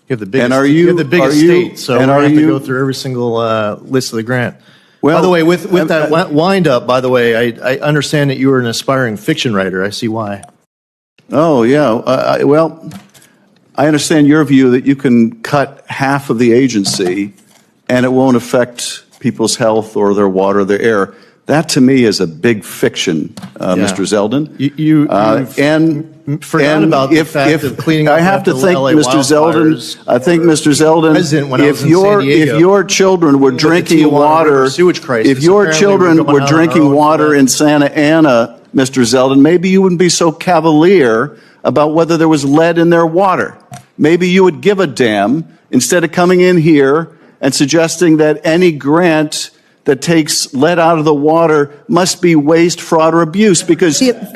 You have the biggest, And are you you, have the biggest are you, state, so and we're are going to have you, to go through every single list of the grant. Well, by the way, with that wind up, by the way, I understand that you were an aspiring fiction writer. I see why. Oh, yeah. Well, I understand your view that you can cut half of the agency and it won't affect people's health or their water, their air. That to me is a big fiction, Mr. Zeldin. And forgot about the fact of cleaning up I have to think, LA Mr. Zeldin. I think, Mr. Zeldin, if your children were drinking water, if your children were drinking water in Santa Ana, Mr. Zeldin, maybe you wouldn't be so cavalier about whether there was lead in their water. Maybe you would give a damn instead of coming in here and suggesting that any grant that takes lead out of the water must be waste, fraud, or abuse because you need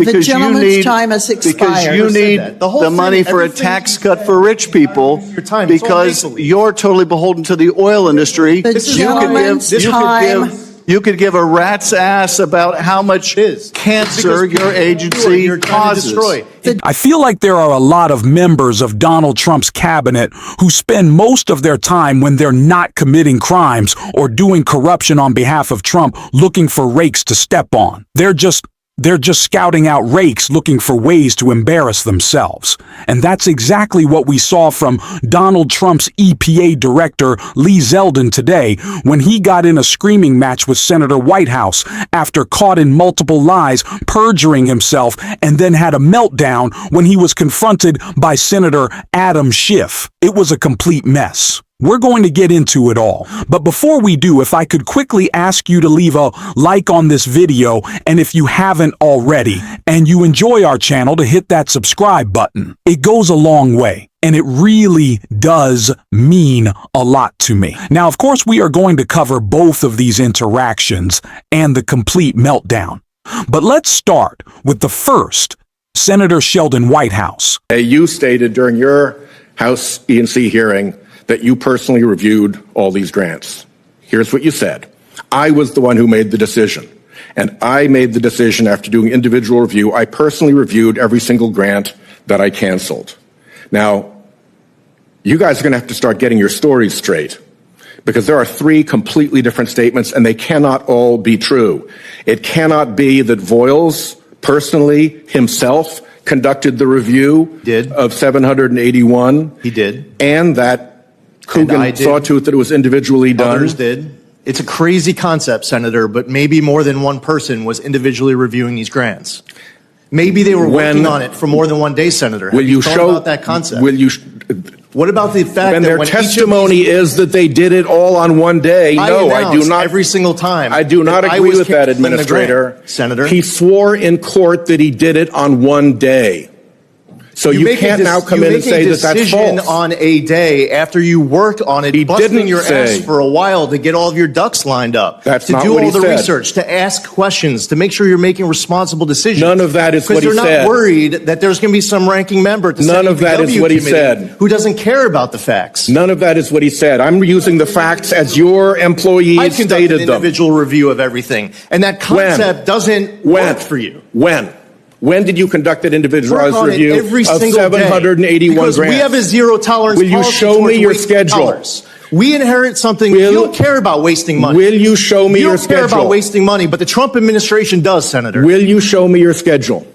the money for a tax cut for rich people because you're totally beholden to the oil industry. You could give a rat's ass about how much cancer your agency causes. I feel like there are a lot of members of Donald Trump's cabinet who spend most of their time when they're not committing crimes or doing corruption on behalf of Trump looking for rakes to step on. They're just scouting out rakes looking for ways to embarrass themselves. And that's exactly what we saw from Donald Trump's EPA director, Lee Zeldin, today when he got in a screaming match with Senator Whitehouse after caught in multiple lies, perjuring himself, and then had a meltdown when he was confronted by Senator Adam Schiff. It was a complete mess. We're going to get into it all. But before we do, if I could quickly ask you to leave a like on this video, and if you haven't already, and you enjoy our channel, to hit that subscribe button. It goes a long way, and it really does mean a lot to me. Now, of course, we are going to cover both of these interactions and the complete meltdown. But let's start with the first, Senator Sheldon Whitehouse. You stated during your House E&C hearing that you personally reviewed all these grants. Here's what you said. I was the one who made the decision. And I made the decision after doing individual review. I personally reviewed every single grant that I canceled. Now, you guys are going to have to start getting your stories straight because there are three completely different statements and they cannot all be true. It cannot be that Voiles personally himself conducted the review of 781. He did. And that Coogan saw to it that it was individually done. Others did. It's a crazy concept, Senator, but maybe more than one person was individually reviewing these grants. Maybe they were working on it for more than one day, Senator. Will you show about that concept? Will you? What about the fact when that their when testimony is that they did it all on one day? No, I do not. Every single time. I do not agree with that, Administrator. Senator, he swore in court that he did it on one day. So you can't now come in and say that that's false. On a day after you work on it, busting your ass for a while to get all of your ducks lined up, that's to not do what all he the said. research, to ask questions, to make sure you're making responsible decisions. None of that is what he said. Because you're not worried that there's going to be some ranking member at the None of that is what he said. Who doesn't care about the facts. None of that is what he said. I'm using the facts as your employees I conducted stated an them. Individual review of everything, and that concept doesn't work for you. When did you conduct an individualized review every of single 781 because grants? We have a zero tolerance policy. Will you show me your schedule? Dollars. We inherit something. You don't care about wasting money. Will you show me your schedule? You don't care about wasting money, but the Trump administration does, Senator. Will you show me your schedule?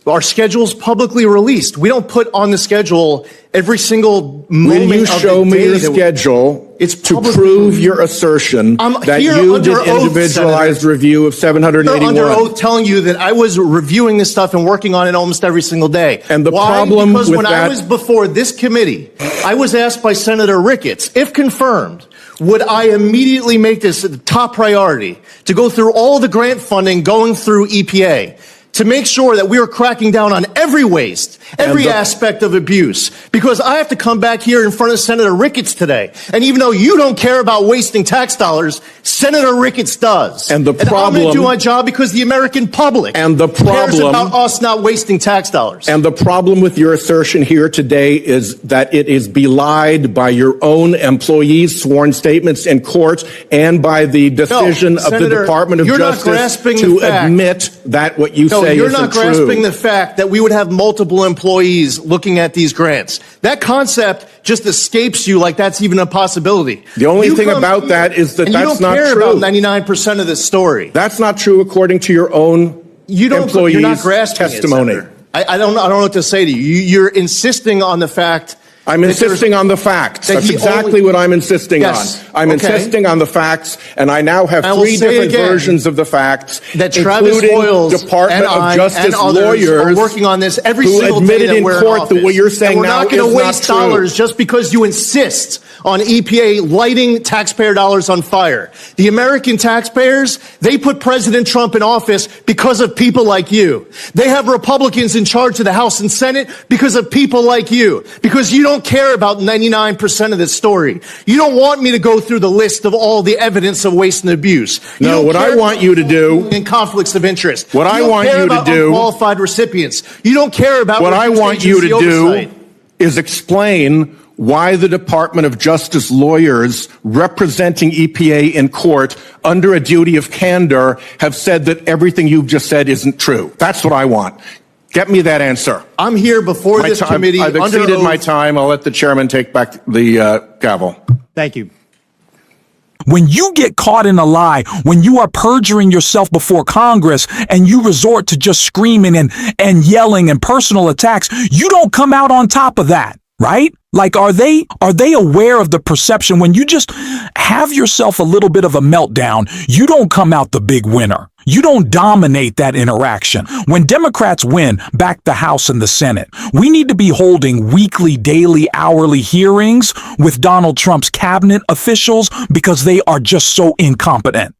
Our schedule's publicly released. We don't put on the schedule every single moment of the day. Will you show me your schedule to prove your assertion that you did individualized review of 781? Under oath telling you that I was reviewing this stuff and working on it almost every single day. And the problem because with when I was before this committee, I was asked by Senator Ricketts, if confirmed, would I immediately make this a top priority to go through all the grant funding going through EPA? To make sure that we are cracking down on every waste, every aspect of abuse. Because I have to come back here in front of Senator Ricketts today. And even though you don't care about wasting tax dollars, Senator Ricketts does. And the problem, I'm going to do my job because the American public cares about us not wasting tax dollars. And the problem with your assertion here today is that it is belied by your own employees' sworn statements in court and by the decision of the Department of Justice to admit that what you say you're isn't not grasping true. the fact that we would have multiple employees looking at these grants. That concept just escapes you like that's even a possibility. The only thing about that is that that's not true. You don't care true. about 99% of the story. That's not true according to your own employees' You're not grasping testimony. it, Senator. I don't know what to say to you. You're insisting on the fact. I'm insisting on the facts. That's exactly what I'm insisting on. I'm insisting on the facts, and I now have three different versions of the facts, that Travis Hoyles Department of Justice lawyers are working on this every who single day admitted in court that what you're saying now is not true. We're not going to waste dollars just because you insist on EPA lighting taxpayer dollars on fire. The American taxpayers, they put President Trump in office because of people like you. They have Republicans in charge of the House and Senate because of people like you. Because you don't care about 99% of this story. You don't want me to go through the list of all the evidence of waste and abuse. No, what I want you to do, in conflicts of interest. What I want you to do, unqualified recipients. You don't care about what I want you to do is explain why the Department of Justice lawyers representing EPA in court under a duty of candor have said that everything you've just said isn't true. That's what I want. Get me that answer. I'm here before this committee. I've exceeded my time. I'll let the chairman take back the gavel. Thank you. When you get caught in a lie, when you are perjuring yourself before Congress and you resort to just screaming and yelling and personal attacks, you don't come out on top of that, right? Like, are they aware of the perception when you just have yourself a little bit of a meltdown, you don't come out the big winner. You don't dominate that interaction. When Democrats win back the House and the Senate, we need to be holding weekly, daily, hourly hearings with Donald Trump's cabinet officials because they are just so incompetent.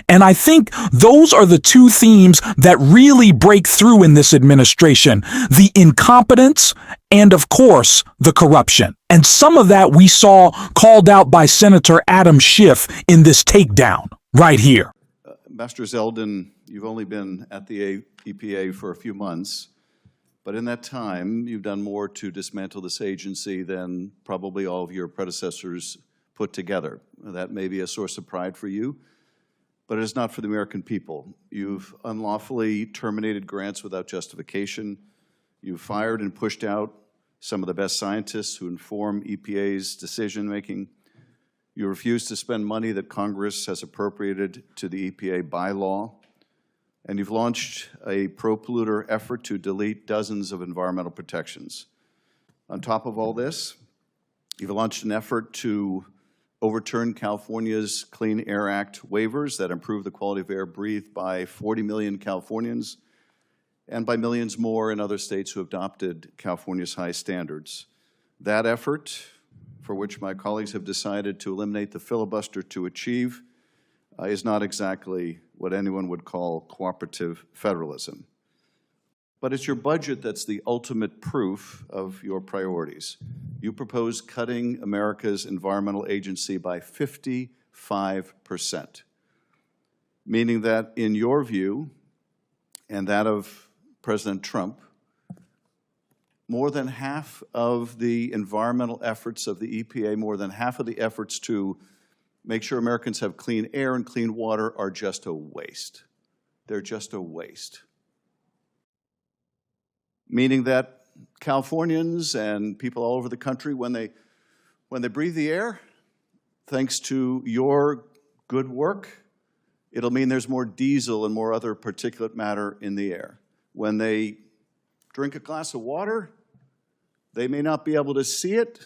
And I think those are the two themes that really break through in this administration: the incompetence and, of course, the corruption. And some of that we saw called out by Senator Adam Schiff in this takedown right here. Mr. Zeldin, you've only been at the EPA for a few months, but in that time, you've done more to dismantle this agency than probably all of your predecessors put together. That may be a source of pride for you, but it is not for the American people. You've unlawfully terminated grants without justification. You've fired and pushed out some of the best scientists who inform EPA's decision-making. You refuse to spend money that Congress has appropriated to the EPA by law. And you've launched a pro-polluter effort to delete dozens of environmental protections. On top of all this, you've launched an effort to overturn California's Clean Air Act waivers that improve the quality of air breathed by 40 million Californians and by millions more in other states who have adopted California's high standards. That effort, for which my colleagues have decided to eliminate the filibuster to achieve, is not exactly what anyone would call cooperative federalism. But it's your budget that's the ultimate proof of your priorities. You propose cutting America's environmental agency by 55%, meaning that in your view and that of President Trump, more than half of the environmental efforts of the EPA, more than half of the efforts to make sure Americans have clean air and clean water are just a waste. They're just a waste. Meaning that Californians and people all over the country, when they breathe the air, thanks to your good work, it'll mean there's more diesel and more other particulate matter in the air. When they drink a glass of water, they may not be able to see it,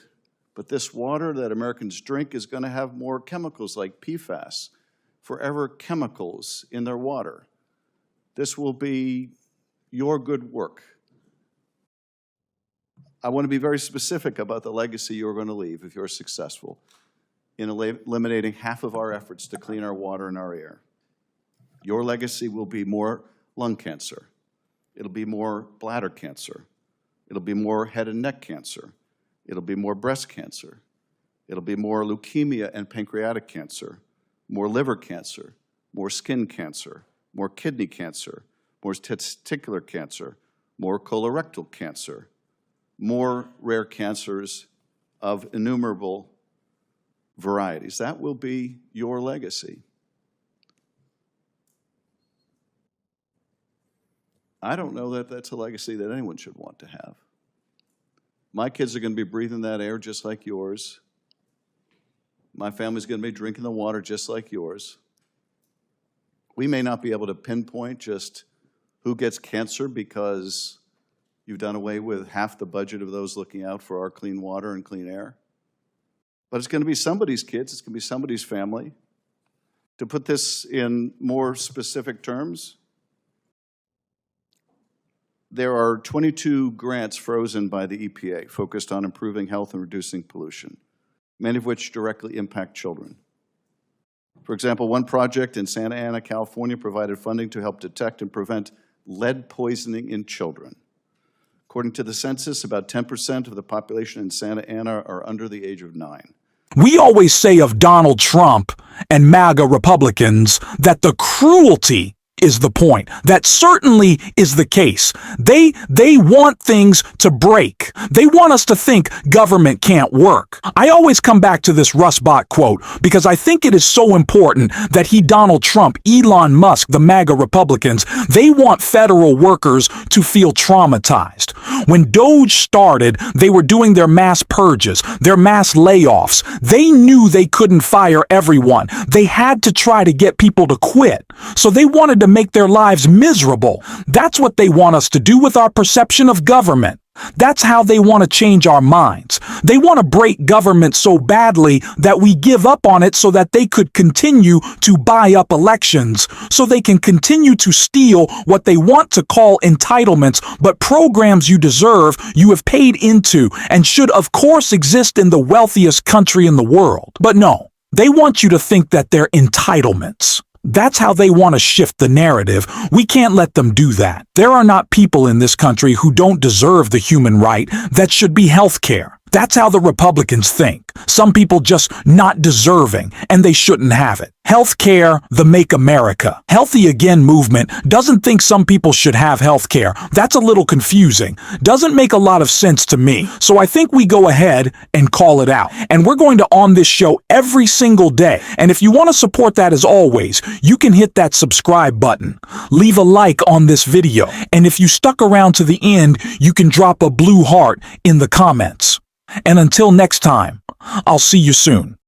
but this water that Americans drink is going to have more chemicals like PFAS, forever chemicals in their water. This will be your good work. I want to be very specific about the legacy you're going to leave if you're successful in eliminating half of our efforts to clean our water and our air. Your legacy will be more lung cancer. It'll be more bladder cancer. It'll be more head and neck cancer. It'll be more breast cancer. It'll be more leukemia and pancreatic cancer, more liver cancer, more skin cancer, more kidney cancer, more testicular cancer, more colorectal cancer, more rare cancers of innumerable varieties. That will be your legacy. I don't know that that's a legacy that anyone should want to have. My kids are going to be breathing that air just like yours. My family's going to be drinking the water just like yours. We may not be able to pinpoint just who gets cancer because you've done away with half the budget of those looking out for our clean water and clean air. But it's going to be somebody's kids, it's going to be somebody's family. To put this in more specific terms, there are 22 grants frozen by the EPA focused on improving health and reducing pollution, many of which directly impact children. For example, one project in Santa Ana, California, provided funding to help detect and prevent lead poisoning in children. According to the census, about 10% of the population in Santa Ana are under the age of 9. We always say of Donald Trump and MAGA Republicans that the cruelty is the point. That certainly is the case. They want things to break. They want us to think government can't work. I always come back to this Russ Bott quote because I think it is so important that Donald Trump, Elon Musk, the MAGA Republicans, they want federal workers to feel traumatized. When DOGE started, they were doing their mass purges, their mass layoffs. They knew they couldn't fire everyone. They had to try to get people to quit. So they wanted to make their lives miserable. That's what they want us to do with our perception of government. That's how they want to change our minds. They want to break government so badly that we give up on it so that they could continue to buy up elections, so they can continue to steal what they want to call entitlements, but programs you deserve, you have paid into, and should of course exist in the wealthiest country in the world. But no, they want you to think that they're entitlements. That's how they want to shift the narrative. We can't let them do that. There are not people in this country who don't deserve the human right that should be health care. That's how the Republicans think. Some people just not deserving, and they shouldn't have it. Health care, the Make America Healthy Again movement doesn't think some people should have health care. That's a little confusing. Doesn't make a lot of sense to me. So I think we go ahead and call it out. And we're going to on this show every single day. And if you want to support that as always, you can hit that subscribe button. Leave a like on this video. And if you stuck around to the end, you can drop a blue heart in the comments. And until next time, I'll see you soon.